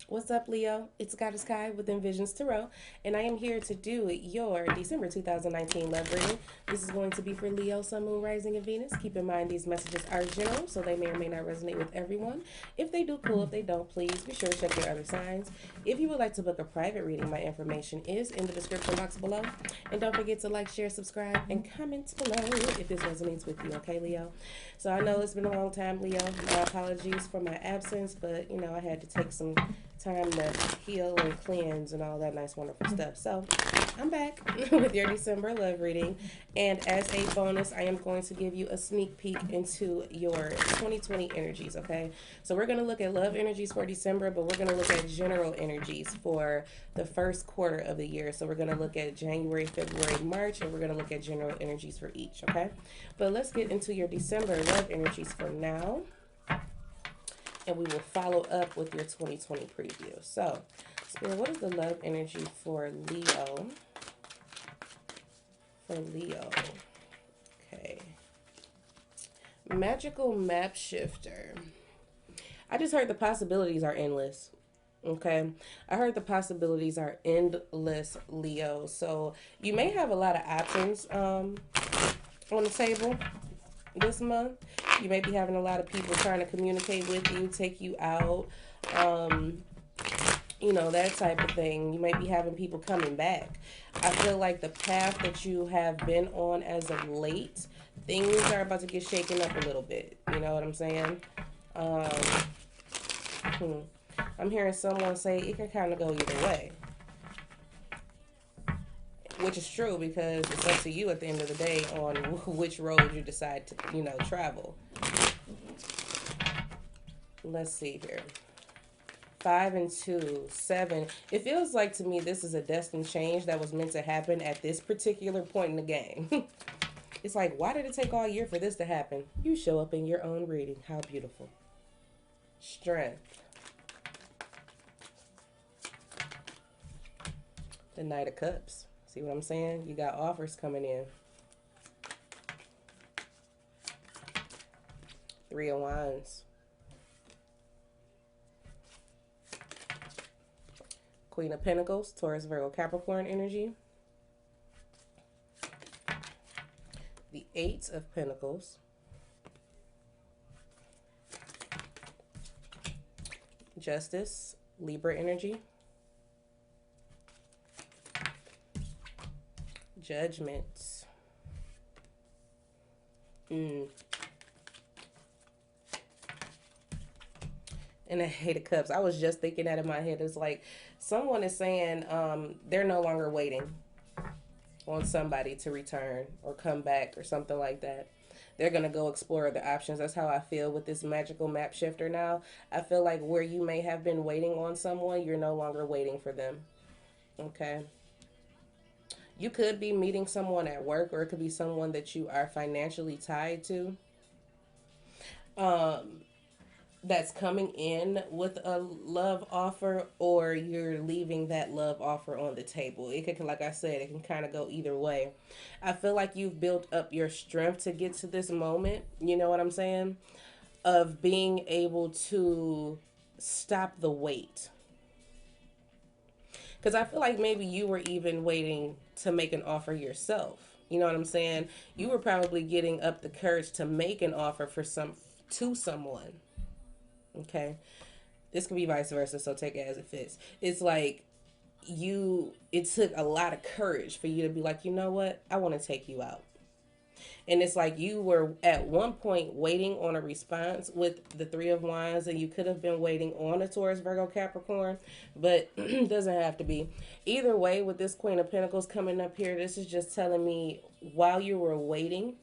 What's up, Leo? It's Goddess Kai with Envisions Tarot, and I am here to do your December 2019 love reading. This is going to be for Leo, Sun, Moon, Rising, and Venus. Keep in mind these messages are general, so they may or may not resonate with everyone. If they do, cool. If they don't, please be sure to check your other signs. If you would like to book a private reading, my information is in the description box below. And don't forget to like, share, subscribe, and comment below if this resonates with you, okay, Leo? So I know it's been a long time, Leo. My apologies for my absence, but I had to take some time to heal and cleanse and all that nice, wonderful stuff. So I'm back with your December love reading. And as a bonus, I am going to give you a sneak peek into your 2020 energies, okay? So we're going to look at love energies for December, but we're going to look at general energies for the first quarter of the year. So we're going to look at January, February, March, and we're going to look at general energies for each, okay? But let's get into your December love energies for now, and we will follow up with your 2020 preview. So, Spirit, what is the love energy for Leo? For Leo. Okay. Magical map shifter. I just heard the possibilities are endless. Okay. I heard the possibilities are endless, Leo. So, you may have a lot of options on the table this month. You may be having a lot of people trying to communicate with you, take you out, um, that type of thing. You may be having people coming back. I feel like the path that you have been on as of late, things are about to get shaken up a little bit. You know what I'm saying? Um, hmm. I'm hearing someone say it can kind of go either way, which is true because it's up to you at the end of the day on which road you decide to, travel. Let's see here. 5 and 2, 7. It feels like to me this is a destined change that was meant to happen at this particular point in the game. It's like, why did it take all year for this to happen? You show up in your own reading. How beautiful. Strength. The Knight of Cups. See what I'm saying? You got offers coming in. 3 of Wands. Queen of Pentacles, Taurus, Virgo, Capricorn energy. The 8 of Pentacles. Justice, Libra energy. Judgment. And the Eight of Cups. I was just thinking that in my head. It's like someone is saying they're no longer waiting on somebody to return or come back or something like that. They're going to go explore the options. That's how I feel with this magical map shifter now. I feel like where you may have been waiting on someone, you're no longer waiting for them. Okay. You could be meeting someone at work, or it could be someone that you are financially tied to. Um, that's coming in with a love offer, or you're leaving that love offer on the table. It can, like I said, it can kind of go either way. I feel like you've built up your strength to get to this moment. You know what I'm saying? Of being able to stop the wait. Because I feel like maybe you were even waiting to make an offer yourself. You know what I'm saying? You were probably getting up the courage to make an offer to someone. Okay. This could be vice versa, so take it as it fits. It's like it took a lot of courage for you to be like, you know what? I want to take you out. And it's like you were at one point waiting on a response with the 3 of Wands, and you could have been waiting on a Taurus, Virgo, Capricorn, but it doesn't have to be. Either way, with this Queen of Pentacles coming up here, this is just telling me while you were waiting,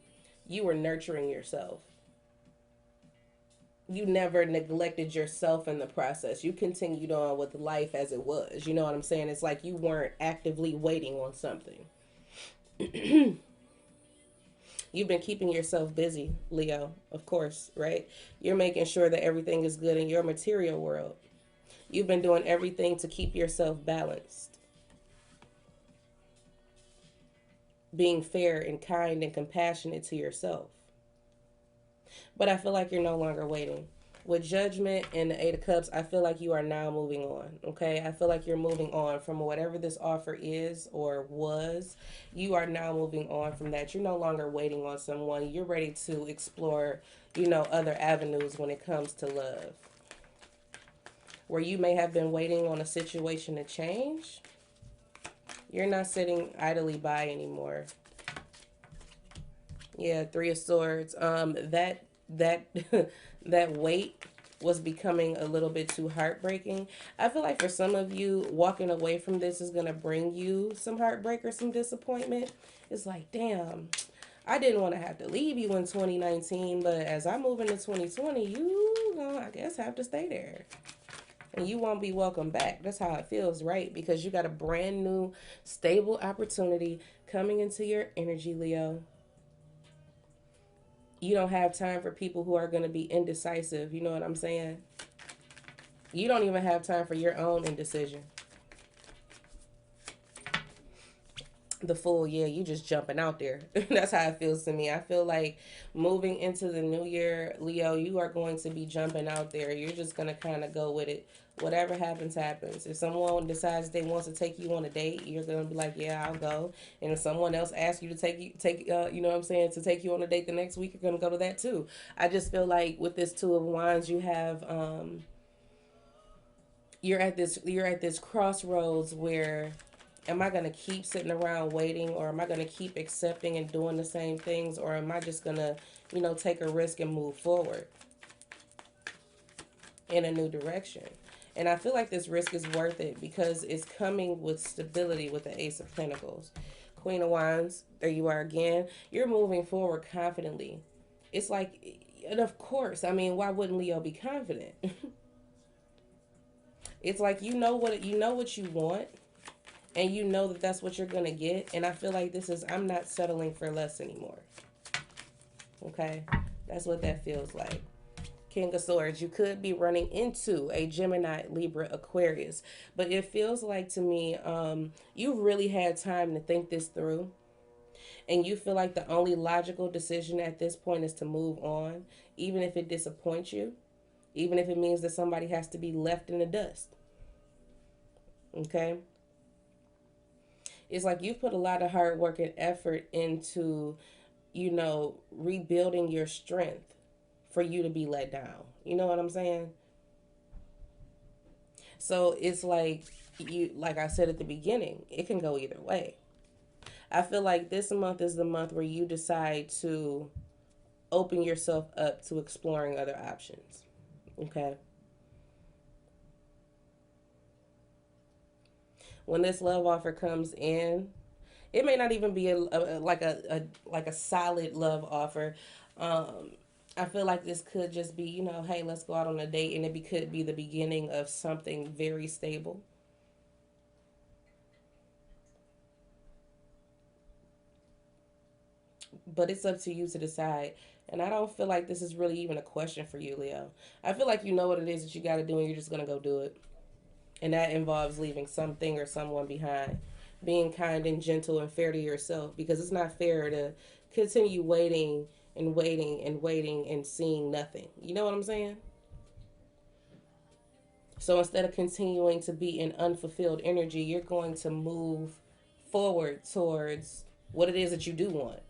you were nurturing yourself. You never neglected yourself in the process. You continued on with life as it was. You know what I'm saying? It's like you weren't actively waiting on something. You've been keeping yourself busy, Leo, of course, right? You're making sure that everything is good in your material world. You've been doing everything to keep yourself balanced, being fair and kind and compassionate to yourself. But I feel like you're no longer waiting. With Judgment and the Eight of Cups, I feel like you are now moving on, okay? I feel like you're moving on from whatever this offer is or was. You are now moving on from that. You're no longer waiting on someone. You're ready to explore, you know, other avenues when it comes to love. Where you may have been waiting on a situation to change, you're not sitting idly by anymore. Yeah, Three of Swords. That that weight was becoming a little bit too heartbreaking. I feel like for some of you, walking away from this is gonna bring you some heartbreak or some disappointment. It's like, damn, I didn't want to have to leave you in 2019, but as I move into 2020, you gonna, I guess, have to stay there. And you won't be welcome back. That's how it feels, right? Because you got a brand new, stable opportunity coming into your energy, Leo. You don't have time for people who are going to be indecisive. You know what I'm saying? You don't even have time for your own indecision. The Fool, yeah, you just jumping out there. That's how it feels to me. I feel like moving into the new year, Leo, you are going to be jumping out there. You're just going to kind of go with it. Whatever happens, happens. If someone decides they want to take you on a date, you're going to be like, yeah, I'll go. And if someone else asks you to you know what I'm saying, to take you on a date the next week, you're going to go to that too. I just feel like with this Two of Wands, you have, you're at this crossroads where, am I going to keep sitting around waiting, or am I going to keep accepting and doing the same things, or am I just going to, you know, take a risk and move forward in a new direction? And I feel like this risk is worth it because it's coming with stability with the Ace of Pentacles. Queen of Wands, there you are again. You're moving forward confidently. It's like, and of course, I mean, why wouldn't Leo be confident? It's like you know what you want, and you know that that's what you're going to get. And I feel like this is, I'm not settling for less anymore. Okay? That's what that feels like. King of Swords, you could be running into a Gemini, Libra, Aquarius. But it feels like to me, you've really had time to think this through. And you feel like the only logical decision at this point is to move on. Even if it disappoints you. Even if it means that somebody has to be left in the dust. Okay? It's like you've put a lot of hard work and effort into, you know, rebuilding your strength for you to be let down. You know what I'm saying? So it's like like I said at the beginning, it can go either way. I feel like this month is the month where you decide to open yourself up to exploring other options. Okay? When this love offer comes in, it may not even be like a solid love offer. I feel like this could just be, you know, hey, let's go out on a date, and it could be the beginning of something very stable. But it's up to you to decide. And I don't feel like this is really even a question for you, Leo. I feel like you know what it is that you got to do, and you're just going to go do it. And that involves leaving something or someone behind. Being kind and gentle and fair to yourself, because it's not fair to continue waiting and waiting and waiting and seeing nothing. You know what I'm saying? So instead of continuing to be in unfulfilled energy, you're going to move forward towards what it is that you do want.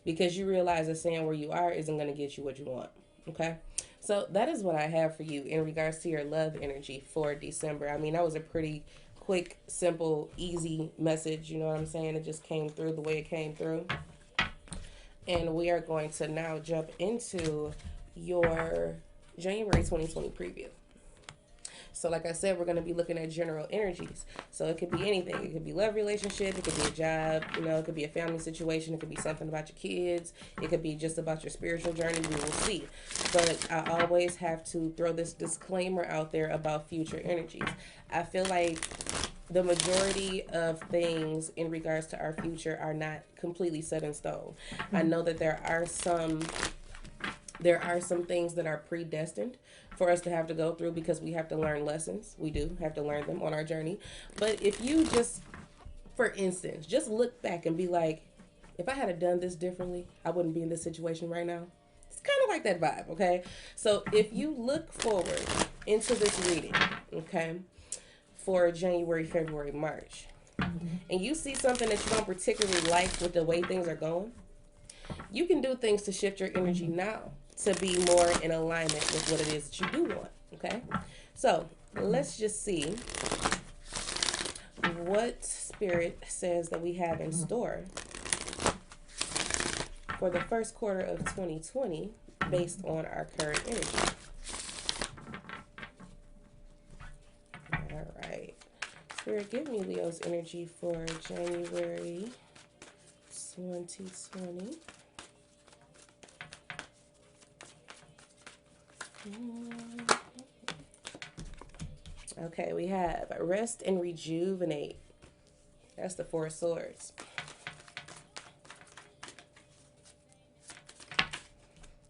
Because you realize that staying where you are isn't going to get you what you want. Okay? So that is what I have for you in regards to your love energy for December. I mean, that was a pretty quick, simple, easy message. You know what I'm saying? It just came through the way it came through. And we are going to now jump into your January 2020 preview. So like I said, we're going to be looking at general energies. So it could be anything. It could be love relationship. It could be a job. You know, it could be a family situation. It could be something about your kids. It could be just about your spiritual journey. We will see. But I always have to throw this disclaimer out there about future energies. I feel like the majority of things in regards to our future are not completely set in stone. I know that there are some things that are predestined for us to have to go through because we have to learn lessons. We do have to learn them on our journey. But if you just, for instance, just look back and be like, if I had done this differently, I wouldn't be in this situation right now. It's kind of like that vibe, okay? So if you look forward into this reading, okay, for January, February, March, and you see something that you don't particularly like with the way things are going, you can do things to shift your energy now to be more in alignment with what it is that you do want, okay? So let's just see what Spirit says that we have in store for the first quarter of 2020 based on our current energy. All right. Spirit, give me Leo's energy for January 2020. Okay, we have rest and rejuvenate. That's the Four of Swords.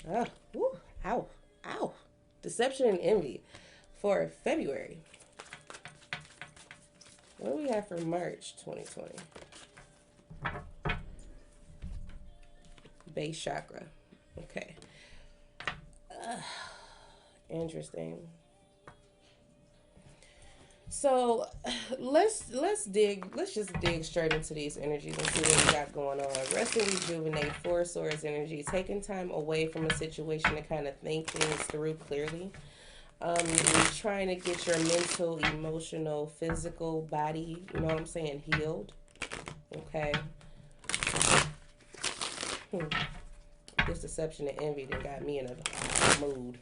Oh, woo, ow, ow. Deception and envy for February. What do we have for March 2020? Base chakra. Okay. Interesting. So let's just dig straight into these energies and see what we got going on. Rest and rejuvenate, Four Swords energy, taking time away from a situation to kind of think things through clearly. You're trying to get your mental, emotional, physical body, you know what I'm saying, healed. Okay. This deception and envy that got me in a mood.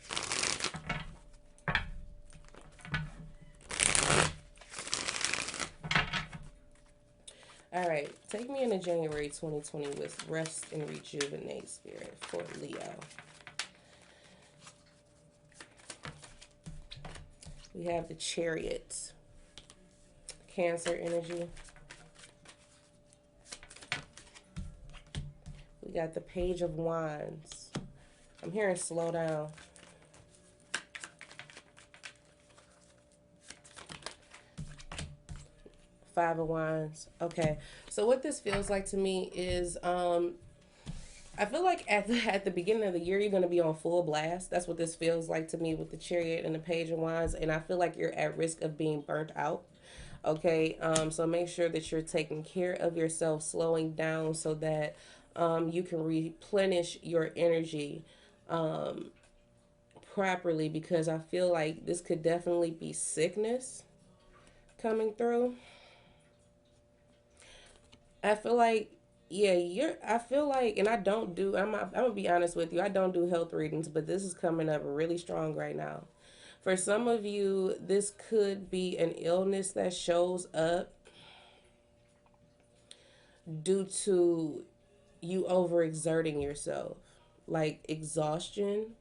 All right, take me into January 2020 with rest and rejuvenate, Spirit, for Leo. We have the Chariot, Cancer energy. We got the Page of Wands. I'm hearing slow down. Five of Wands. Okay, so what this feels like to me is I feel like at the beginning of the year you're going to be on full blast. That's what this feels like to me with the Chariot and the Page of Wands, and I feel like you're at risk of being burnt out. Okay, so make sure that you're taking care of yourself, slowing down so that you can replenish your energy properly, because I feel like this could definitely be sickness coming through. I feel like, yeah, I feel like, and I'm gonna be honest with you, I don't do health readings, but this is coming up really strong right now. For some of you, this could be an illness that shows up due to you overexerting yourself, like exhaustion.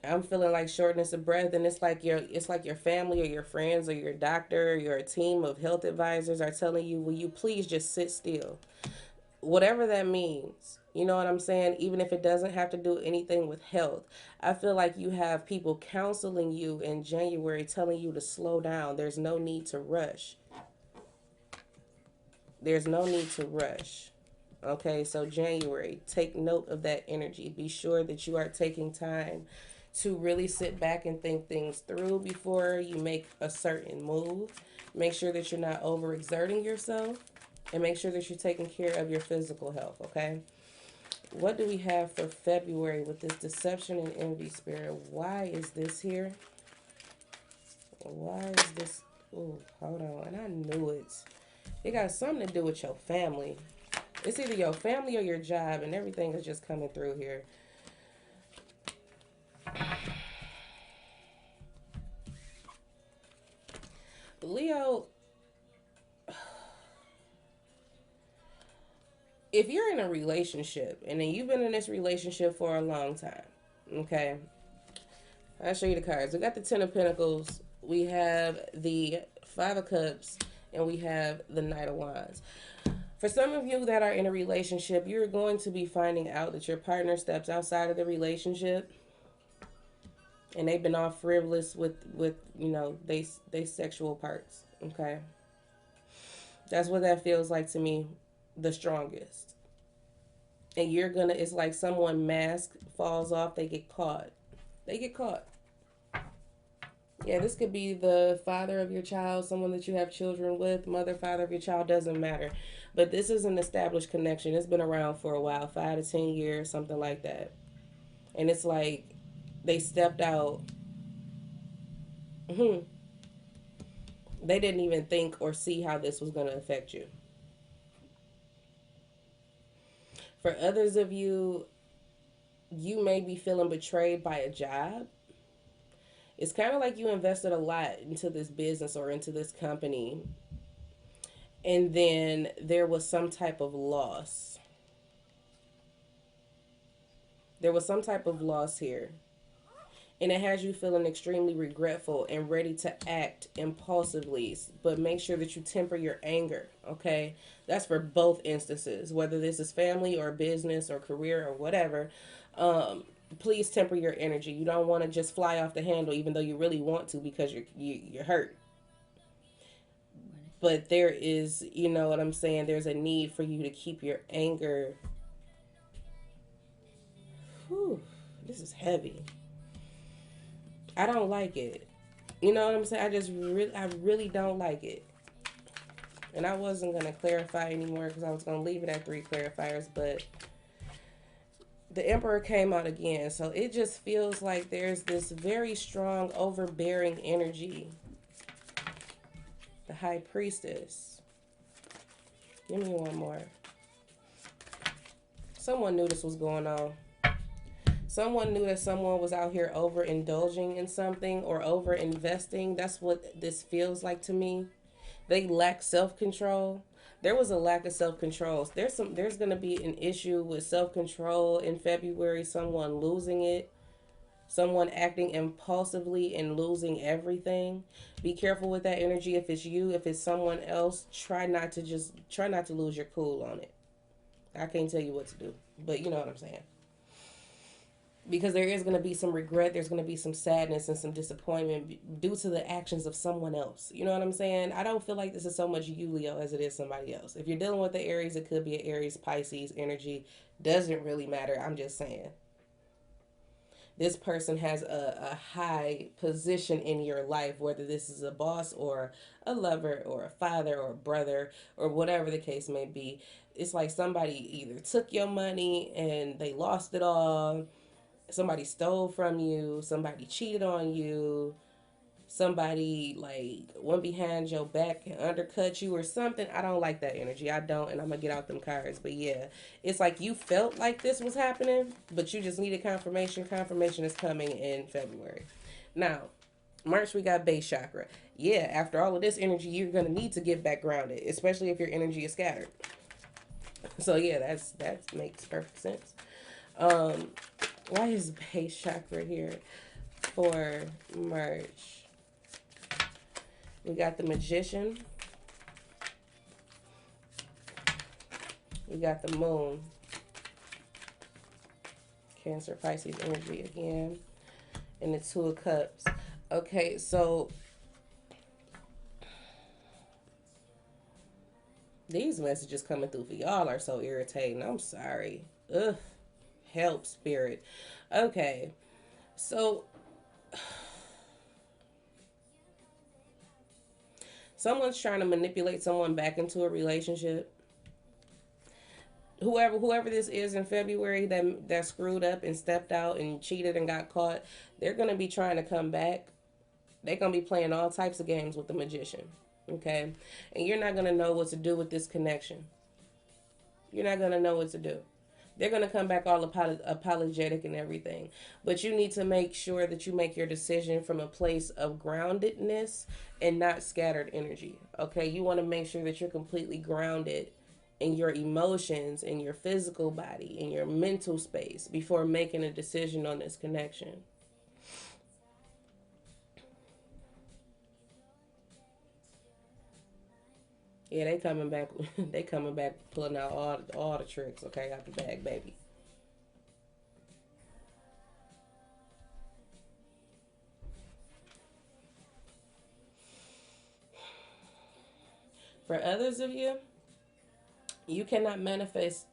I'm feeling like shortness of breath, and it's like your family or your friends or your doctor or your team of health advisors are telling you, will you please just sit still? Whatever that means. You know what I'm saying? Even if it doesn't have to do anything with health. I feel like you have people counseling you in January telling you to slow down. There's no need to rush. There's no need to rush. Okay, so January, take note of that energy. Be sure that you are taking time to really sit back and think things through before you make a certain move. Make sure that you're not overexerting yourself, and make sure that you're taking care of your physical health, okay? What do we have for February with this deception and envy, Spirit? Why is this here? Why is this? Oh, hold on. And I knew it. It got something to do with your family. It's either your family or your job, and everything is just coming through here. Leo, if you're in a relationship and then you've been in this relationship for a long time, okay, I'll show you the cards. We got the Ten of Pentacles, we have the Five of Cups, and we have the Knight of Wands. For some of you that are in a relationship, you're going to be finding out that your partner steps outside of the relationship and they've been all frivolous with you know, they sexual parts, okay? That's what that feels like to me the strongest. And you're gonna, it's like someone mask falls off, they get caught. They get caught. Yeah, this could be the father of your child, someone that you have children with, mother, father of your child, doesn't matter. But this is an established connection. It's been around for a while, 5 to 10 years, something like that. And it's like they stepped out. They didn't even think or see how this was going to affect you. For others of you, you may be feeling betrayed by a job. It's kind of like you invested a lot into this business or into this company, and then there was some type of loss. There was some type of loss here. And it has you feeling extremely regretful and ready to act impulsively. But make sure that you temper your anger, okay? That's for both instances, whether this is family or business or career or whatever. Please temper your energy. You don't want to just fly off the handle, even though you really want to, because you're hurt. But there is, you know what I'm saying, there's a need for you to keep your anger. Whew, this is heavy. I don't like it. You know what I'm saying? I really don't like it. And I wasn't going to clarify anymore because I was going to leave it at 3 clarifiers, but the Emperor came out again. So it just feels like there's this very strong, overbearing energy. The High Priestess. Give me one more. Someone knew this was going on. Someone knew that someone was out here overindulging in something or over investing. That's what this feels like to me. They lack self-control. There was a lack of self-control. There's going to be an issue with self-control in February, someone losing it, someone acting impulsively and losing everything. Be careful with that energy. If it's you, if it's someone else, try not to lose your cool on it. I can't tell you what to do, but you know what I'm saying. Because there is going to be some regret, there's going to be some sadness and some disappointment due to the actions of someone else. You know what I'm saying? I don't feel like this is so much you, Leo, as it is somebody else. If you're dealing with the Aries, it could be an Aries, Pisces energy. Doesn't really matter. I'm just saying. This person has a high position in your life, whether this is a boss or a lover or a father or a brother or whatever the case may be. It's like somebody either took your money and they lost it all, somebody stole from you, somebody cheated on you, somebody like went behind your back and undercut you or something. I don't like that energy. I don't, and I'm gonna get out them cards. But yeah, it's like you felt like this was happening, but you just needed confirmation. Confirmation is coming in February. Now, March, we got base chakra. Yeah, after all of this energy, you're gonna need to get back grounded, especially if your energy is scattered. So yeah, that makes perfect sense. Um, why is base chakra here for March? We got the Magician. We got the Moon. Cancer, Pisces energy again. And the Two of Cups. Okay, so these messages coming through for y'all are so irritating. I'm sorry. Ugh. Help, Spirit. Okay, so someone's trying to manipulate someone back into a relationship. Whoever this is in February that screwed up and stepped out and cheated and got caught, they're gonna be trying to come back. They're gonna be playing all types of games with the Magician. Okay, and you're not gonna know what to do with this connection. You're not gonna know what to do. They're going to come back all apologetic and everything. But you need to make sure that you make your decision from a place of groundedness and not scattered energy. Okay? You want to make sure that you're completely grounded in your emotions, in your physical body, in your mental space before making a decision on this connection. Yeah, they coming back. They coming back, pulling out all the tricks. Okay, out the bag, baby. For others of you, You cannot manifest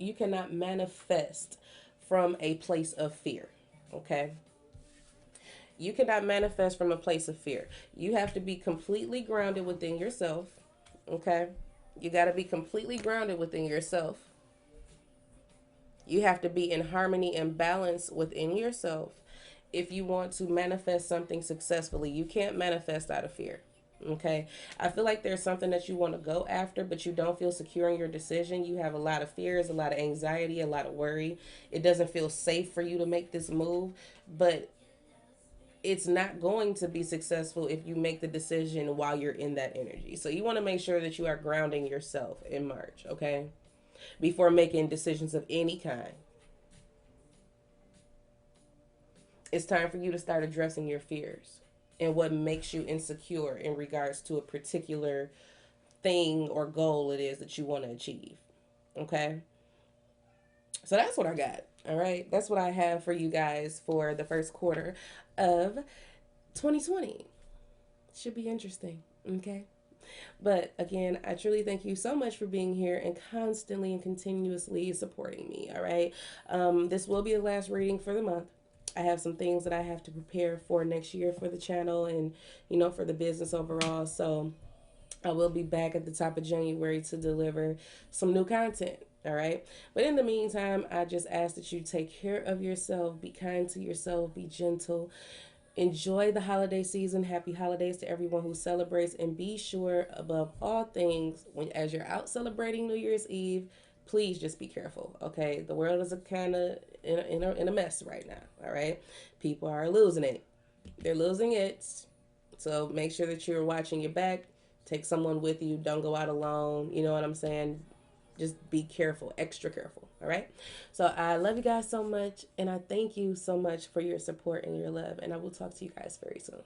from a place of fear. Okay? You cannot manifest from a place of fear. You have to be completely grounded within yourself. Okay? You got to be completely grounded within yourself. You have to be in harmony and balance within yourself if you want to manifest something successfully. You can't manifest out of fear. Okay. I feel like there's something that you want to go after, but you don't feel secure in your decision. You have a lot of fears, a lot of anxiety, a lot of worry. It doesn't feel safe for you to make this move, but it's not going to be successful if you make the decision while you're in that energy. So you want to make sure that you are grounding yourself in March, okay? Before making decisions of any kind. It's time for you to start addressing your fears and what makes you insecure in regards to a particular thing or goal it is that you want to achieve. Okay? So that's what I got. All right? That's what I have for you guys for the first quarter of 2020. Should be interesting. Okay? But again, I truly thank you so much for being here and constantly and continuously supporting me. All right. This will be the last reading for the month. I have some things that I have to prepare for next year for the channel and, for the business overall. So I will be back at the top of January to deliver some new content. All right. But in the meantime, I just ask that you take care of yourself, be kind to yourself, be gentle. Enjoy the holiday season. Happy holidays to everyone who celebrates. And be sure, above all things, as you're out celebrating New Year's Eve, please just be careful, okay? The world is kind of in a mess right now, all right? People are losing it. They're losing it. So make sure that you're watching your back. Take someone with you. Don't go out alone. You know what I'm saying? Just be careful, extra careful. All right. So I love you guys so much. And I thank you so much for your support and your love. And I will talk to you guys very soon.